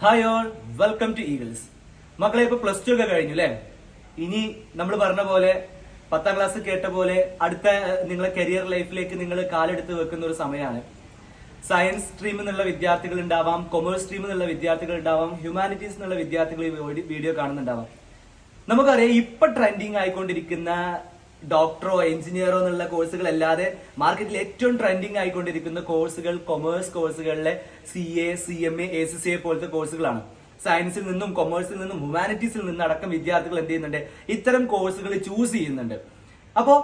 Hi all, welcome to Eagles. മക്കളെ, ഇപ്പൊ +2 ഒക്കെ കഴിഞ്ഞു അല്ലെ? ഇനി നമ്മൾ പറഞ്ഞ പോലെ 10ാം ക്ലാസ് കേട്ട പോലെ അടുത്ത നിങ്ങളെ കരിയർ ലൈഫിലേക്ക് നിങ്ങൾ കാലെടുത്ത് വെക്കുന്ന ഒരു സമയമാണ്. സയൻസ് സ്ട്രീമിൽ നിന്നുള്ള വിദ്യാർത്ഥികൾ ഉണ്ടാവാം, കൊമേഴ്സ് സ്ട്രീമിൽ നിന്നുള്ള വിദ്യാർത്ഥികൾ ഉണ്ടാവാം, ഹ്യൂമാനിറ്റീസ് എന്നുള്ള വിദ്യാർത്ഥികൾ ഈ വീഡിയോ കാണുന്നുണ്ടാവാം. നമുക്കറിയാം, ഇപ്പൊ ട്രെൻഡിങ് ആയിക്കൊണ്ടിരിക്കുന്ന ഡോക്ടറോ എഞ്ചിനീയറോ എന്നുള്ള കോഴ്സുകൾ അല്ലാതെ മാർക്കറ്റിൽ ഏറ്റവും ട്രെൻഡിങ് ആയിക്കൊണ്ടിരിക്കുന്ന കോഴ്സുകൾ കൊമേഴ്സ് കോഴ്സുകളിലെ CA, CMA, ACCA പോലത്തെ കോഴ്സുകളാണ്. സയൻസിൽ നിന്നും കൊമേഴ്സിൽ നിന്നും ഹ്യൂമാനിറ്റീസിൽ നിന്നും അടക്കം വിദ്യാർത്ഥികൾ എന്ത് ചെയ്യുന്നുണ്ട്? ഇത്തരം കോഴ്സുകൾ ചൂസ് ചെയ്യുന്നുണ്ട്. അപ്പോ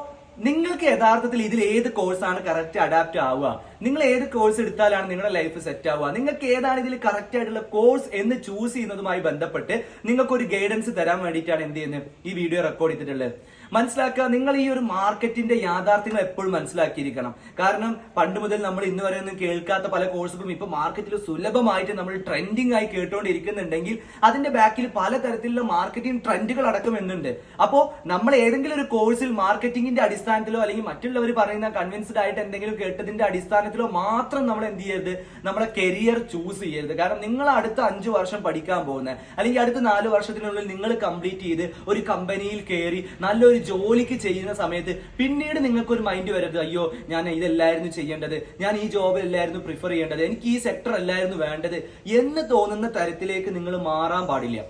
നിങ്ങൾക്ക് യഥാർത്ഥത്തിൽ ഇതിൽ ഏത് കോഴ്സാണ് കറക്റ്റ് അഡാപ്റ്റ് ആവുക? നിങ്ങൾ ഏത് കോഴ്സ് എടുത്താലാണ് നിങ്ങളുടെ ലൈഫ് സെറ്റ് ആവുക? നിങ്ങൾക്ക് ഏതാണ് ഇതിൽ കറക്റ്റ് ആയിട്ടുള്ള കോഴ്സ് എന്ന് ചൂസ് ചെയ്യുന്നതുമായി ബന്ധപ്പെട്ട് നിങ്ങൾക്ക് ഒരു ഗൈഡൻസ് തരാൻ വേണ്ടിയിട്ടാണ് എന്ത് ചെയ്യുന്നത് ഈ വീഡിയോ റെക്കോർഡ് ചെയ്തിട്ടുള്ളത്. മനസ്സിലാക്കുക, നിങ്ങൾ ഈ ഒരു മാർക്കറ്റിന്റെ യാഥാർത്ഥ്യങ്ങൾ എപ്പോഴും മനസ്സിലാക്കിയിരിക്കണം. കാരണം പണ്ട് മുതൽ നമ്മൾ ഇന്ന് വരെ ഒന്നും കേൾക്കാത്ത പല കോഴ്സുകളും ഇപ്പൊ മാർക്കറ്റിൽ സുലഭമായിട്ട് നമ്മൾ ട്രെൻഡിങ് ആയി കേട്ടുകൊണ്ടിരിക്കുന്നുണ്ടെങ്കിൽ അതിന്റെ ബാക്കിൽ പലതരത്തിലുള്ള മാർക്കറ്റിംഗ് ട്രെൻഡുകൾ അടക്കം എന്നുണ്ട്. അപ്പോ നമ്മൾ ഏതെങ്കിലും ഒരു കോഴ്സിൽ മാർക്കറ്റിംഗിന്റെ അടിസ്ഥാനത്തിലോ അല്ലെങ്കിൽ മറ്റുള്ളവർ പറയുന്ന കൺവിൻസ്ഡ് ആയിട്ട് എന്തെങ്കിലും കേട്ടതിന്റെ അടിസ്ഥാനത്തിലോ മാത്രം നമ്മൾ എന്ത് ചെയ്യരുത്, നമ്മുടെ കരിയർ ചൂസ് ചെയ്യരുത്. കാരണം നിങ്ങൾ അടുത്ത 5 വർഷം പഠിക്കാൻ പോകുന്നത് അല്ലെങ്കിൽ അടുത്ത 4 വർഷത്തിനുള്ളിൽ നിങ്ങൾ കംപ്ലീറ്റ് ചെയ്ത് ഒരു കമ്പനിയിൽ കയറി നല്ലൊരു ജോലിക്ക് ചെയ്യുന്ന സമയത്ത് പിന്നീട് നിങ്ങൾക്ക് ഒരു മൈൻഡ് വരരുത്, അയ്യോ ഞാൻ ഇതല്ലായിരുന്നു ചെയ്യേണ്ടത്, ഞാൻ ഈ ജോബിലല്ലായിരുന്നു പ്രിഫർ ചെയ്യേണ്ടത്, എനിക്ക് ഈ സെക്ടർ അല്ലായിരുന്നു വേണ്ടത് എന്ന് തോന്നുന്ന തരത്തിലേക്ക് നിങ്ങൾ മാറാൻ പാടില്ല.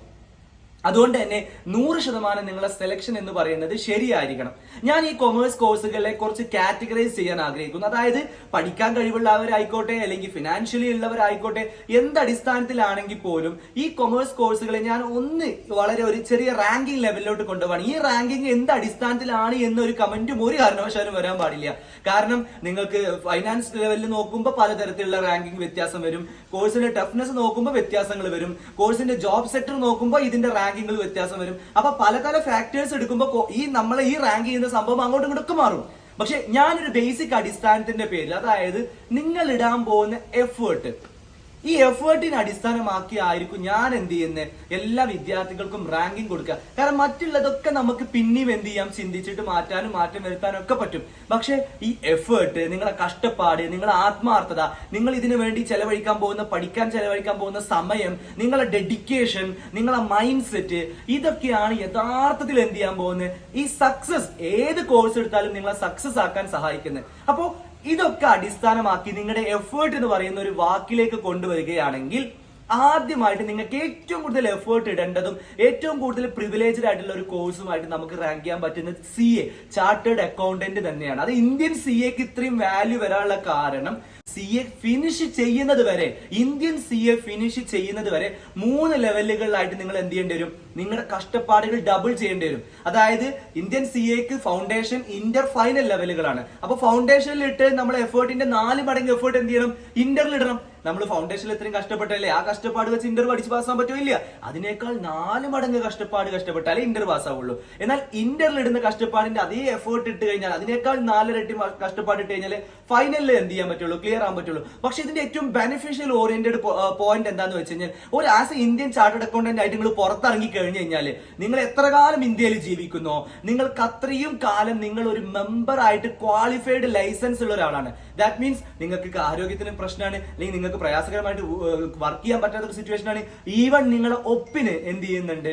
അതുകൊണ്ട് തന്നെ 100% നിങ്ങളുടെ സെലക്ഷൻ എന്ന് പറയുന്നത് ശരിയായിരിക്കണം. ഞാൻ ഈ കൊമേഴ്സ് കോഴ്സുകളെ കുറച്ച് കാറ്റഗറൈസ് ചെയ്യാൻ ആഗ്രഹിക്കുന്നു. അതായത് പഠിക്കാൻ കഴിവുള്ളവരായിക്കോട്ടെ അല്ലെങ്കിൽ ഫിനാൻഷ്യലി ഉള്ളവരായിക്കോട്ടെ, എന്ത് അടിസ്ഥാനത്തിലാണെങ്കിൽ പോലും ഈ കൊമേഴ്സ് കോഴ്സുകളെ ഞാൻ വളരെ ഒരു ചെറിയ റാങ്കിങ് ലെവലിലോട്ട് കൊണ്ടുപോകണം. ഈ റാങ്കിങ് എന്ത് അടിസ്ഥാനത്തിലാണ് എന്നൊരു കമന്റും ഒരു കാരണവശാലും വരാൻ പാടില്ല. കാരണം നിങ്ങൾക്ക് ഫൈനാൻസ് ലെവലിൽ നോക്കുമ്പോൾ പലതരത്തിലുള്ള റാങ്കിങ് വ്യത്യാസം വരും, കോഴ്സിന്റെ ടഫ്നെസ് നോക്കുമ്പോൾ വ്യത്യാസങ്ങൾ വരും, കോഴ്സിന്റെ ജോബ് സെക്ടർ നോക്കുമ്പോൾ ഇതിന്റെ റാങ്കിങ്ങൾ വ്യത്യാസം വരും. അപ്പൊ പല ഫാക്ടേഴ്സ് എടുക്കുമ്പോൾ നമ്മൾ ഈ റാങ്ക് ചെയ്യുന്ന സംഭവം അങ്ങോട്ടും ഇങ്ങോട്ടും മാറും. പക്ഷെ ഞാനൊരു ബേസിക് അടിസ്ഥാനത്തിന്റെ പേരിൽ, അതായത് നിങ്ങൾ ഇടാൻ പോകുന്ന എഫേർട്ട്, ഈ എഫേർട്ടിനെ അടിസ്ഥാനമാക്കി ആയിരിക്കും ഞാൻ എന്ത് ചെയ്യുന്നത് എല്ലാ വിദ്യാർത്ഥികൾക്കും റാങ്കിങ് കൊടുക്കുക. കാരണം മറ്റുള്ളതൊക്കെ നമുക്ക് പിന്നെയും എന്ത് ചെയ്യാം, ചിന്തിച്ചിട്ട് മാറ്റം വരുത്താനും ഒക്കെ പറ്റും. പക്ഷെ ഈ എഫേർട്ട്, നിങ്ങളെ കഷ്ടപ്പാട്, നിങ്ങളെ ആത്മാർത്ഥത, നിങ്ങൾ ഇതിനു വേണ്ടി പഠിക്കാൻ ചെലവഴിക്കാൻ പോകുന്ന സമയം, നിങ്ങളെ ഡെഡിക്കേഷൻ, നിങ്ങളെ മൈൻഡ് സെറ്റ്, ഇതൊക്കെയാണ് യഥാർത്ഥത്തിൽ എന്ത് ചെയ്യാൻ പോകുന്നത് ഈ സക്സസ്, ഏത് കോഴ്സ് എടുത്താലും നിങ്ങളെ സക്സസ് ആക്കാൻ സഹായിക്കുന്നത്. അപ്പോ ഇതൊക്കെ അടിസ്ഥാനമാക്കി നിങ്ങളുടെ എഫേർട്ട് എന്ന് പറയുന്ന ഒരു വാക്കിലേക്ക് കൊണ്ടുവരികയാണെങ്കിൽ ആദ്യമായിട്ട് നിങ്ങൾക്ക് ഏറ്റവും കൂടുതൽ എഫേർട്ട് ഇടേണ്ടതും ഏറ്റവും കൂടുതൽ പ്രിവിലേജ്ഡ് ആയിട്ടുള്ള ഒരു കോഴ്സുമായിട്ട് നമുക്ക് റാങ്ക് ചെയ്യാൻ പറ്റുന്നത് CA, ചാർട്ടേഡ് അക്കൗണ്ടന്റ് തന്നെയാണ്. അത് ഇന്ത്യൻ CAക്ക് ഇത്രയും വാല്യൂ വരാനുള്ള കാരണം CA ഫിനിഷ് ചെയ്യുന്നത് വരെ, ഇന്ത്യൻ CA ഫിനിഷ് ചെയ്യുന്നത് വരെ 3 ലെവലുകളിലായിട്ട് നിങ്ങൾ എന്ത് ചെയ്യേണ്ടി വരും, നിങ്ങളുടെ കഷ്ടപ്പാടുകൾ ഡബിൾ ചെയ്യേണ്ടി വരും. അതായത് ഇന്ത്യൻ CAക്ക് ഫൗണ്ടേഷൻ, ഇന്റർ, ഫൈനൽ ലെവലുകളാണ്. അപ്പൊ ഫൗണ്ടേഷനിൽ ഇട്ട് നമ്മൾ എഫേർട്ടിന്റെ 4 മടങ്ങ് എഫേർട്ട് എന്ത് ചെയ്യണം, ഇന്ററിൽ ഇടണം. നമ്മൾ ഫൗണ്ടേഷനിൽ ഇത്രയും കഷ്ടപ്പെട്ടല്ലേ, ആ കഷ്ടപ്പാട് വെച്ച് ഇന്റർ പഠിച്ച് പാസ്സാൻ പറ്റില്ല. അതിനേക്കാൾ 4 മടങ്ങ് കഷ്ടപ്പെട്ടാലേ ഇന്റർ പാസ്സാവുള്ളൂ. എന്നാൽ ഇന്ററിൽ ഇടുന്ന കഷ്ടപ്പാടിന്റെ അതേ എഫേർട്ട് ഇട്ട് കഴിഞ്ഞാൽ, അതിനേക്കാൾ 4 ഇരട്ടി കഷ്ടപ്പാട് ഇട്ട് കഴിഞ്ഞാൽ ഫൈനലിൽ എന്ത് ചെയ്യാൻ പറ്റുള്ളൂ, ക്ലിയർ ആകാൻ പറ്റുള്ളൂ. പക്ഷെ ഇതിന്റെ ഏറ്റവും ബെനിഫിഷ്യൽ ഓറിയന്റഡ് പോയിന്റ് എന്താന്ന് വെച്ച് കഴിഞ്ഞാൽ, ഒരു as A Indian chartered accountant ആയിട്ട് നിങ്ങൾ പുറത്തിറങ്ങി കഴിഞ്ഞു കഴിഞ്ഞാൽ നിങ്ങൾ എത്ര കാലം ഇന്ത്യയിൽ ജീവിക്കുന്നോ നിങ്ങൾക്ക് അത്രയും കാലം നിങ്ങൾ ഒരു മെമ്പർ ആയിട്ട് ക്വാളിഫൈഡ് ലൈസൻസ് ഉള്ള ഒരാളാണ്. ദാറ്റ് മീൻസ് നിങ്ങൾക്ക് ആരോഗ്യത്തിന് പ്രശ്നമാണ്, അല്ലെങ്കിൽ നിങ്ങൾക്ക് പ്രയാസകരമായിട്ട് വർക്ക് ചെയ്യാൻ പറ്റാത്ത ഒരു സിറ്റുവേഷൻ ആണ്, ഈവൻ നിങ്ങളെ ഒപ്പിന് എന്ത് ചെയ്യുന്നുണ്ട്,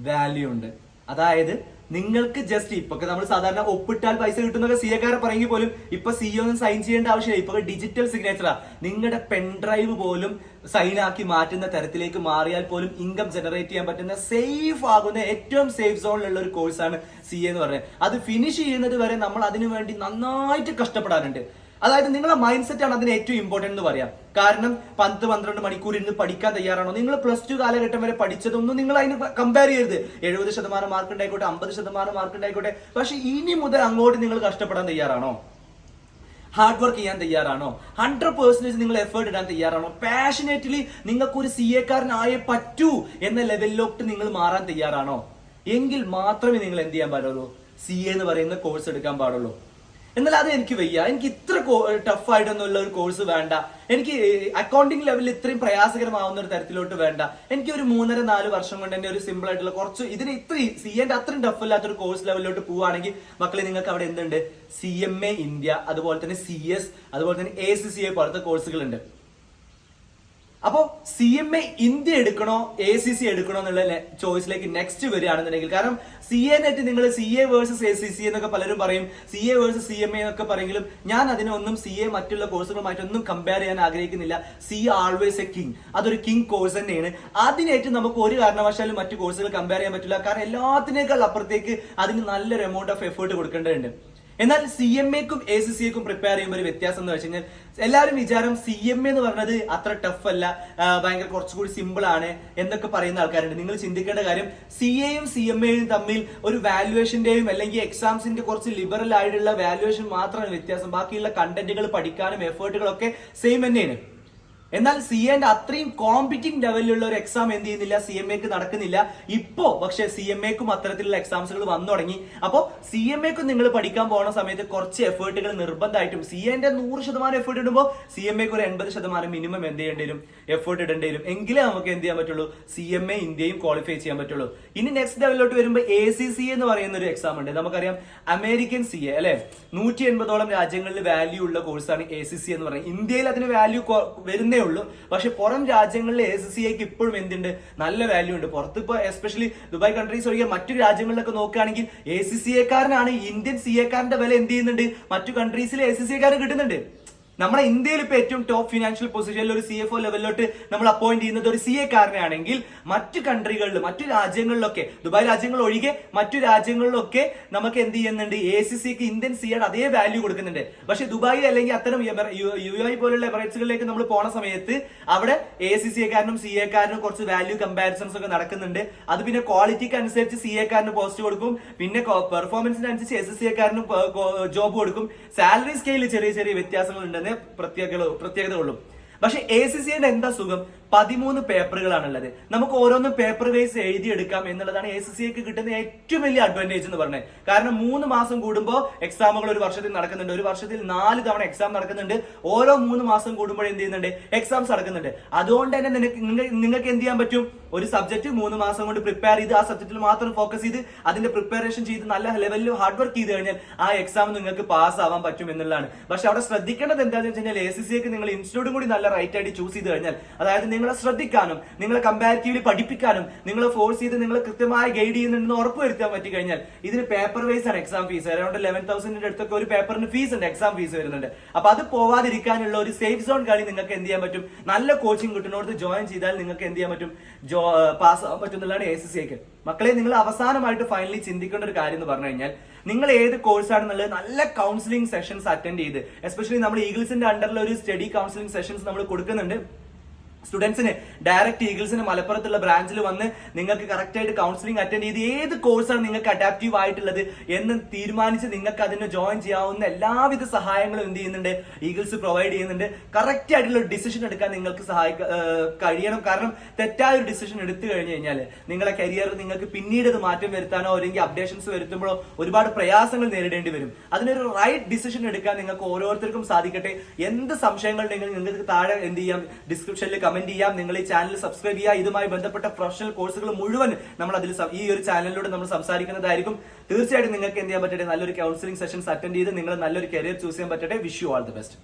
വാല്യൂ ഉണ്ട്. അതായത് നിങ്ങൾക്ക് ജസ്റ്റ് ഇപ്പൊ നമ്മൾ സാധാരണ ഒപ്പിട്ടാൽ പൈസ കിട്ടുന്നൊക്കെ CAക്കാരെ പറയെങ്കിൽ പോലും ഇപ്പൊ CEO ഒന്നും സൈൻ ചെയ്യേണ്ട ആവശ്യമില്ല. ഇപ്പൊ ഡിജിറ്റൽ സിഗ്നേച്ചറാ. നിങ്ങളുടെ പെൻഡ്രൈവ് പോലും സൈൻ ആക്കി മാറ്റുന്ന തരത്തിലേക്ക് മാറിയാൽ പോലും ഇൻകം ജനറേറ്റ് ചെയ്യാൻ പറ്റുന്ന സേഫ് ആകുന്ന ഏറ്റവും സേഫ് സോണിലുള്ള ഒരു കോഴ്സാണ് CA എന്ന് പറയുന്നത്. അത് ഫിനിഷ് ചെയ്യുന്നത് വരെ നമ്മൾ അതിനു വേണ്ടി നന്നായിട്ട് കഷ്ടപ്പെടാറുണ്ട്. അതായത് നിങ്ങളുടെ മൈൻഡ് സെറ്റ് ആണ് അതിന് ഏറ്റവും ഇമ്പോർട്ടന്റ് എന്ന് പറയാം. കാരണം 10-12 മണിക്കൂർ ഇരുന്ന് പഠിക്കാൻ തയ്യാറാണോ? നിങ്ങൾ +2 കാലഘട്ടം വരെ പഠിച്ചതൊന്നും നിങ്ങൾ അതിന് കമ്പയർ ചെയ്യരുത്. 70% മാർക്ക് ഉണ്ടായിക്കോട്ടെ, 50% മാർക്ക് ഉണ്ടായിക്കോട്ടെ. പക്ഷെ ഇനി മുതൽ അങ്ങോട്ട് നിങ്ങൾ കഷ്ടപ്പെടാൻ തയ്യാറാണോ? ഹാർഡ് വർക്ക് ചെയ്യാൻ തയ്യാറാണോ? 100% നിങ്ങൾ എഫേർട്ട് ഇടാൻ തയ്യാറാണോ? പാഷനേറ്റ്ലി നിങ്ങൾക്കൊരു CAക്കാരനായേ പറ്റൂ എന്ന ലെവലിലോട്ട് നിങ്ങൾ മാറാൻ തയ്യാറാണോ? എങ്കിൽ മാത്രമേ നിങ്ങൾ എന്ത് ചെയ്യാൻ പാടുള്ളൂ, CA എന്ന് പറയുന്ന കോഴ്സ് എടുക്കാൻ പാടുള്ളൂ. എന്നാൽ അത് എനിക്ക് വയ്യ, എനിക്ക് ഇത്ര ടഫ് ആയിട്ടൊന്നുള്ള ഒരു കോഴ്സ് വേണ്ട, എനിക്ക് അക്കൗണ്ടിങ് ലെവലിൽ ഇത്രയും പ്രയാസകരമാവുന്ന ഒരു തരത്തിലോട്ട് വേണ്ട, എനിക്ക് ഒരു 3-4 വർഷം കൊണ്ട് തന്നെ ഒരു സിമ്പിൾ ആയിട്ടുള്ള കുറച്ച് ഇതിന് ഇത്രയും CAന്റെ അത്രയും ടഫ് ഇല്ലാത്തൊരു കോഴ്സ് ലെവലിലോട്ട് പോവുകയാണെങ്കിൽ മക്കളെ നിങ്ങൾക്ക് അവിടെ എന്തുണ്ട്, CMA ഇന്ത്യ, അതുപോലെ തന്നെ CS, അതുപോലെ തന്നെ ACCA പോലത്തെ കോഴ്സുകൾ ഉണ്ട്. അപ്പോ CMA ഇന്ത്യ എടുക്കണോ ACC എടുക്കണോ എന്നുള്ള ചോയ്സിലേക്ക് നെക്സ്റ്റ് വരികയാണെന്നുണ്ടെങ്കിൽ, കാരണം CA നെറ്റ് നിങ്ങൾ CA വേഴ്സസ് ACC എന്നൊക്കെ പലരും പറയും, CA വേഴ്സസ് CMA എന്നൊക്കെ പറയെങ്കിലും ഞാൻ അതിനൊന്നും CA മറ്റുള്ള കോഴ്സുകളുമായിട്ടൊന്നും കമ്പയർ ചെയ്യാൻ ആഗ്രഹിക്കുന്നില്ല. CA ആൾവേസ് എ കിങ്, അതൊരു കിങ് കോഴ്സ് തന്നെയാണ്. അതിനായിട്ട് നമുക്ക് ഒരു കാരണവശാലും മറ്റു കോഴ്സുകൾ കമ്പയർ ചെയ്യാൻ പറ്റില്ല. കാരണം എല്ലാത്തിനേക്കാൾ അപ്പുറത്തേക്ക് അതിന് നല്ലൊരു എമൗണ്ട് ഓഫ് എഫേർട്ട് കൊടുക്കേണ്ടതുണ്ട്. എന്നാൽ CMAക്കും ACCക്കും പ്രിപ്പയർ ചെയ്യുമ്പോൾ ഒരു വ്യത്യാസം എന്ന് വെച്ച് കഴിഞ്ഞാൽ, എല്ലാവരും വിചാരം CMA എന്ന് പറഞ്ഞത് അത്ര ടഫ് അല്ല, ഭയങ്കര കുറച്ചുകൂടി സിമ്പിൾ ആണ് എന്നൊക്കെ പറയുന്ന ആൾക്കാരുണ്ട്. നിങ്ങൾ ചിന്തിക്കേണ്ട കാര്യം, CAയും CMAയും തമ്മിൽ ഒരു വാല്യുവേഷന്റെയും അല്ലെങ്കിൽ എക്സാംസിന്റെ കുറച്ച് ലിബറൽ ആയിട്ടുള്ള വാല്യുവേഷൻ മാത്രമാണ് വ്യത്യാസം. ബാക്കിയുള്ള കണ്ടന്റുകൾ പഠിക്കാനും എഫേർട്ടുകളൊക്കെ സെയിം തന്നെയാണ്. എന്നാൽ CAന്റെ അത്രയും കോമ്പറ്റിംഗ് ലെവലിലുള്ള ഒരു എക്സാം എന്ത് ചെയ്യുന്നില്ല, CMAക്ക് നടക്കുന്നില്ല ഇപ്പോ. പക്ഷെ CMAക്കും അത്തരത്തിലുള്ള എക്സാംസുകൾ വന്നു തുടങ്ങി. അപ്പോ CMAക്കും നിങ്ങൾ പഠിക്കാൻ പോകുന്ന സമയത്ത് കുറച്ച് എഫേർട്ടുകൾ നിർബന്ധമായിട്ടും, CAന്റെ 100% എഫേർട്ട് ഇടുമ്പോൾ CMAക്ക് ഒരു 80% മിനിമം എന്ത് ചെയ്യേണ്ടി വരും, എഫേർട്ട് ഇടേണ്ടി വരും. എങ്കിലേ നമുക്ക് എന്ത് ചെയ്യാൻ പറ്റുള്ളൂ, CMA ഇന്ത്യയും ക്വാളിഫൈ ചെയ്യാൻ പറ്റുള്ളൂ. ഇനി നെക്സ്റ്റ് ലെവലിലോട്ട് വരുമ്പോൾ ACC എന്ന് പറയുന്ന ഒരു എക്സാം ഉണ്ട്. നമുക്കറിയാം അമേരിക്കൻ CA അല്ലെ, 180ഓളം രാജ്യങ്ങളിൽ വാല്യൂ ഉള്ള കോഴ്സാണ് ACC എന്ന് പറയുന്നത്. ഇന്ത്യയിൽ അതിന് വാല്യൂ വരുന്ന ഉള്ളൂ. പക്ഷെ പുറം രാജ്യങ്ങളിൽ ACCക്ക് ഇപ്പോഴും എന്തുണ്ട്, നല്ല വാല്യൂ ഉണ്ട്. പുറത്ത് ഇപ്പൊ എസ്പെഷ്യലി ദുബായ് കൺട്രീസ് ഒഴികെ മറ്റു രാജ്യങ്ങളിലൊക്കെ നോക്കുകയാണെങ്കിൽ ACCക്കാരനാണ് ഇന്ത്യൻ CAക്കാരന്റെ വില എന്ത് ചെയ്യുന്നുണ്ട്, മറ്റു കൺട്രീസിലെ ACCക്കാരൻ കിട്ടുന്നുണ്ട്. നമ്മുടെ ഇന്ത്യയിൽ ഇപ്പൊ ഏറ്റവും ടോപ്പ് ഫിനാൻഷ്യൽ പൊസിഷനിൽ ഒരു CFO ലെവലിലോട്ട് നമ്മൾ അപ്പോയിന്റ് ചെയ്യുന്നത് ഒരു CAക്കാരനാണെങ്കിൽ, മറ്റു കൺട്രികളിൽ മറ്റു രാജ്യങ്ങളിലൊക്കെ, ദുബായ് രാജ്യങ്ങൾ ഒഴികെ മറ്റു രാജ്യങ്ങളിലൊക്കെ നമുക്ക് എന്ത് ചെയ്യുന്നുണ്ട്, ACCക്ക് ഇന്ത്യൻ CAയുടെ അതേ വാല്യൂ കൊടുക്കുന്നുണ്ട്. പക്ഷെ ദുബായ് അല്ലെങ്കിൽ അത്തരം UAE പോലുള്ള എമിറേറ്റ്സുകളിലേക്ക് നമ്മൾ പോണ സമയത്ത് അവിടെ ACCക്കാരനും CAക്കാരനും കുറച്ച് വാല്യൂ കമ്പാരിസൺസ് ഒക്കെ നടക്കുന്നുണ്ട്. അത് പിന്നെ ക്വാളിറ്റിക്ക് അനുസരിച്ച് CAക്കാരന് പോസ്റ്റ് കൊടുക്കും, പിന്നെ പെർഫോമൻസിനനുസരിച്ച് ACCക്കാരനും ജോബ് കൊടുക്കും. സാലറി സ്കെയിലിൽ ചെറിയ ചെറിയ വ്യത്യാസങ്ങൾ ഉണ്ടെന്ന് പ്രത്യേകതകളുള്ളൂ. പക്ഷെ ACCയുടെ എന്താ സുഖം, 13 പേപ്പറുകളാണുള്ളത്. നമുക്ക് ഓരോന്നും പേപ്പർ വൈസ് എഴുതിയെടുക്കാം എന്നുള്ളതാണ് ACCക്ക് കിട്ടുന്ന ഏറ്റവും വലിയ അഡ്വാൻറ്റേജ് എന്ന് പറഞ്ഞത്. കാരണം 3 മാസം കൂടുമ്പോൾ എക്സാമുകൾ ഒരു വർഷത്തിൽ നടക്കുന്നുണ്ട്. ഒരു വർഷത്തിൽ 4 തവണ എക്സാം നടക്കുന്നുണ്ട്. ഓരോ 3 മാസം കൂടുമ്പോൾ എന്ത് ചെയ്യുന്നുണ്ട്, എക്സാംസ് നടക്കുന്നുണ്ട്. അതുകൊണ്ട് തന്നെ നിങ്ങൾക്ക് എന്ത് ചെയ്യാൻ പറ്റും, ഒരു സബ്ജക്ട് 3 മാസം കൊണ്ട് പ്രിപ്പയർ ചെയ്ത് ആ സബ്ജക്റ്റിൽ മാത്രം ഫോക്കസ് ചെയ്ത് അതിന്റെ പ്രിപ്പറേഷൻ ചെയ്ത് നല്ല ലെവലിൽ ഹാർഡ് വർക്ക് ചെയ്ത് കഴിഞ്ഞാൽ ആ എക്സാം നിങ്ങൾക്ക് പാസ് ആവാൻ പറ്റും എന്നുള്ളതാണ്. പക്ഷെ അവിടെ ശ്രദ്ധിക്കേണ്ടത് എന്താണെന്ന് വെച്ച് കഴിഞ്ഞാൽ, ACCക്ക് നിങ്ങൾ ഇൻസ്റ്റിറ്റ്യൂട്ടും കൂടി നല്ല റൈറ്റ് ആയിട്ട് ചൂസ് ചെയ്ത് കഴിഞ്ഞാൽ, അതായത് നിങ്ങളെ ശ്രദ്ധിക്കാനും നിങ്ങളെ കമ്പാരിറ്റീവ്ലി പഠിപ്പിക്കാനും നിങ്ങളെ ഫോഴ്സ് ചെയ്ത് നിങ്ങളെ കൃത്യമായി ഗൈഡ് ചെയ്യുന്നുണ്ടെന്ന് ഉറപ്പുവരുത്താൻ പറ്റി കഴിഞ്ഞാൽ, ഇതിന് പേപ്പർ വൈസ് ആണ് എക്സാം ഫീസ്. അറൌണ്ട് 11,000 അടുത്തൊക്കെ ഒരു പേപ്പറിന് ഫീസ് ഉണ്ട്, എക്സാം ഫീസ് വരുന്നുണ്ട്. അപ്പൊ അത് പോവാതിരിക്കാനുള്ള ഒരു സേഫ് സോൺ കളി നിങ്ങൾക്ക് എന്ത് ചെയ്യാൻ പറ്റും, നല്ല കോച്ചിങ് കിട്ടുന്നോടത്ത് ജോയിൻ ചെയ്താൽ നിങ്ങൾക്ക് എന്ത് ചെയ്യാൻ പറ്റും, പാസ് ആവാൻ പറ്റും എന്നുള്ളതാണ് ACCക്ക്. മക്കളെ, നിങ്ങൾ അവസാനമായിട്ട് ഫൈനലി ചിന്തിക്കേണ്ട ഒരു കാര്യം എന്ന് പറഞ്ഞു കഴിഞ്ഞാൽ, നിങ്ങൾ ഏത് കോഴ്സാണെന്നുള്ളത് നല്ല കൗൺസിലിംഗ് സെഷൻസ് അറ്റൻഡ് ചെയ്ത്, എസ്പെഷ്യലി നമ്മൾ ഈഗിൾസിന്റെ അണ്ടറിൽ ഒരു സ്റ്റഡി കൗൺസിലിംഗ് സെഷൻസ് നമ്മൾ കൊടുക്കുന്നുണ്ട്. സ്റ്റുഡൻസിന് ഡയറക്റ്റ് ഈഗിൾസിന് മലപ്പുറത്തുള്ള ബ്രാഞ്ചിൽ വന്ന് നിങ്ങൾക്ക് കറക്റ്റ് ആയിട്ട് കൗൺസിലിംഗ് അറ്റൻഡ് ചെയ്ത് ഏത് കോഴ്സാണ് നിങ്ങൾക്ക് അഡാപ്റ്റീവ് ആയിട്ടുള്ളത് എന്ന് തീരുമാനിച്ച് നിങ്ങൾക്ക് അതിന് ജോയിൻ ചെയ്യാവുന്ന എല്ലാവിധ സഹായങ്ങളും എന്ത് ചെയ്യുന്നുണ്ട്, ഈഗിൾസ് പ്രൊവൈഡ് ചെയ്യുന്നുണ്ട്. കറക്റ്റ് ആയിട്ടുള്ള ഒരു ഡിസിഷൻ എടുക്കാൻ നിങ്ങൾക്ക് കഴിയണം. കാരണം തെറ്റായ ഒരു ഡിസിഷൻ എടുത്തു കഴിഞ്ഞു കഴിഞ്ഞാൽ നിങ്ങളെ കരിയറിൽ നിങ്ങൾക്ക് പിന്നീട് അത് മാറ്റം വരുത്താനോ അല്ലെങ്കിൽ അപ്ഡേഷൻസ് വരുത്തുമ്പോഴോ ഒരുപാട് പ്രയാസങ്ങൾ നേരിടേണ്ടി വരും. അതിനൊരു റൈറ്റ് ഡിസിഷൻ എടുക്കാൻ നിങ്ങൾക്ക് ഓരോരുത്തർക്കും സാധിക്കട്ടെ. എന്ത് സംശയങ്ങളുണ്ടെങ്കിലും നിങ്ങൾക്ക് താഴെ എന്ത് ചെയ്യാം, ഡിസ്ക്രിപ്ഷനിൽ കമന്റ് ചെയ്യാം. നിങ്ങൾ ഈ ചാനൽ സബ്സ്ക്രൈബ് ചെയ്യുക. ഇതുമായി ബന്ധപ്പെട്ട പ്രൊഫഷണൽ കോഴ്സുകൾ മുഴുവൻ നമ്മൾ അതിൽ ഈ ഒരു ചാനലിലൂടെ നമ്മൾ സംസാരിക്കുന്നതായിരിക്കും. തീർച്ചയായിട്ടും നിങ്ങൾക്ക് എന്ത് ചെയ്യാൻ പറ്റട്ടെ, നല്ലൊരു കൗൺസിലിംഗ് സെഷൻസ് അറ്റൻഡ് ചെയ്ത് നിങ്ങൾ നല്ലൊരു കരിയർ ചൂസ് ചെയ്യാൻ പറ്റട്ടെ. Wish you all the best.